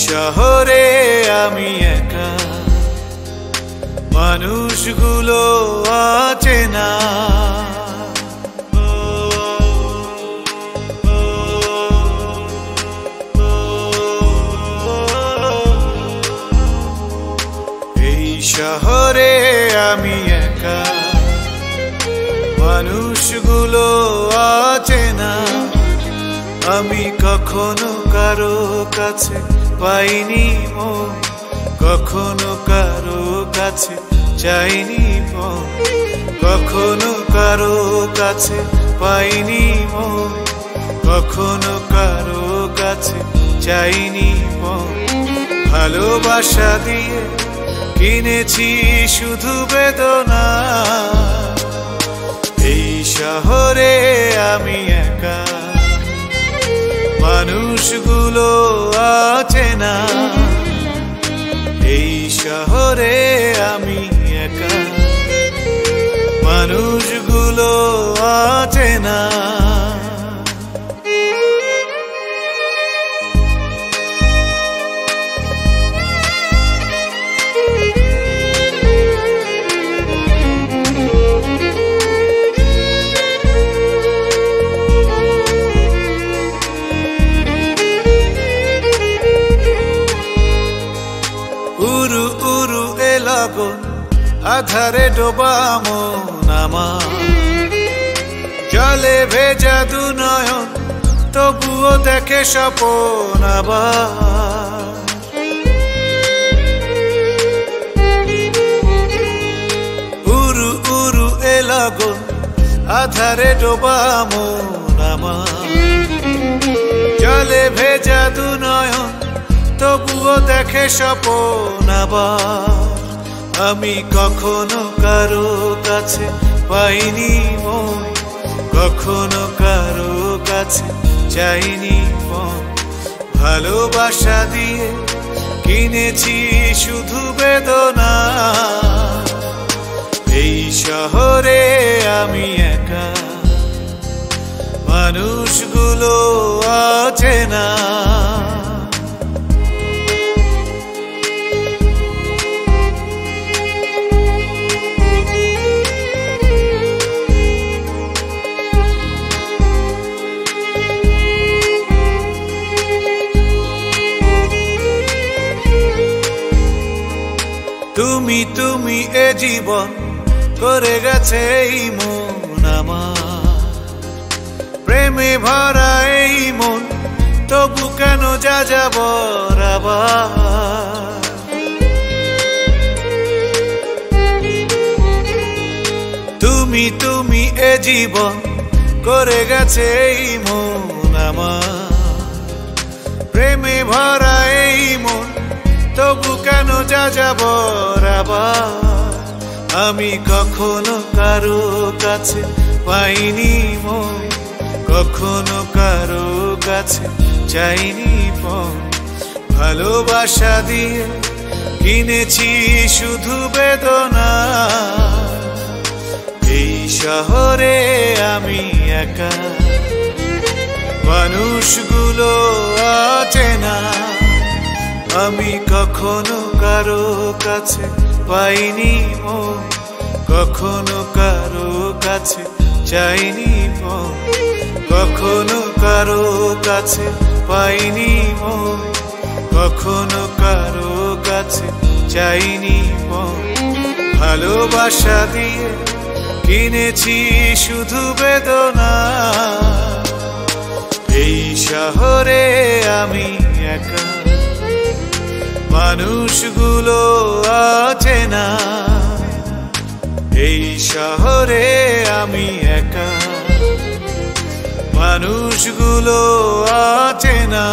শহরে আমি একা, মানুষগুলো আছে না। এই শহরে আমি একা, মানুষগুলো আছে না। আমি কখনো কারো কাছে পাইনি মন, কখনো কারো কাছে চাইনি মন, কখনো কারো কাছে পাইনি মন, কখনো কারো কাছে চাইনি মন। ভালোবাসা দিয়ে কিনেছি শুধু বেদনা। এই শহরে আমি একা, মানুষগুলো আছে না। এই শহরে আমি একা, মানুষগুলো আছে না। উরু উরু এ লগন, আধারে ডোবা মন আমার, জলে ভেজা দু নয়ন, তবুও দেখে স্বপন আবার। উরু উরু এ লগন, আধারে ডোবা মন আমার, জলে ভেজা দু নয়ন, তবুও দেখে স্বপন আবার। আমি কখনো কারো কাছে পাইনি মন, কখনো কারো কাছে চাইনি মন। ভালোবাসা দিয়ে কিনেছি শুধু বেদনা। এই শহরে আমি একা, মানুষগুলো আছে না। তুমি তুমি এ জীবন করে গেছে এই মন আমার, প্রেমে ভরা এই মন, তবু কেন যা যাব আবার। তুমি তুমি এ জীবন করে গেছে এই মন আমার, প্রেমে ভরা এই মন, তবু কেন যা যাব আবার। আমি কখনো কারো কাছে পাইনি মন, কখনো কারো কাছে চাইনি মন। ভালোবাসা দিয়ে কিনেছি শুধু বেদনা। এই শহরে আমি একা, মানুষগুলো আছে না। আমি কখনো কারো কাছে পাইনি মন, কখনো কারো কাছে চাইনি মন, কখনো কারো কাছে পাইনি মন, কখনো কারো কাছে চাইনি মন। ভালোবাসা দিয়ে কিনেছি শুধু বেদনা। এই শহরে আমি একা, মানুষগুলো আছে না। এই শহরে আমি একা, মানুষগুলো আছে না।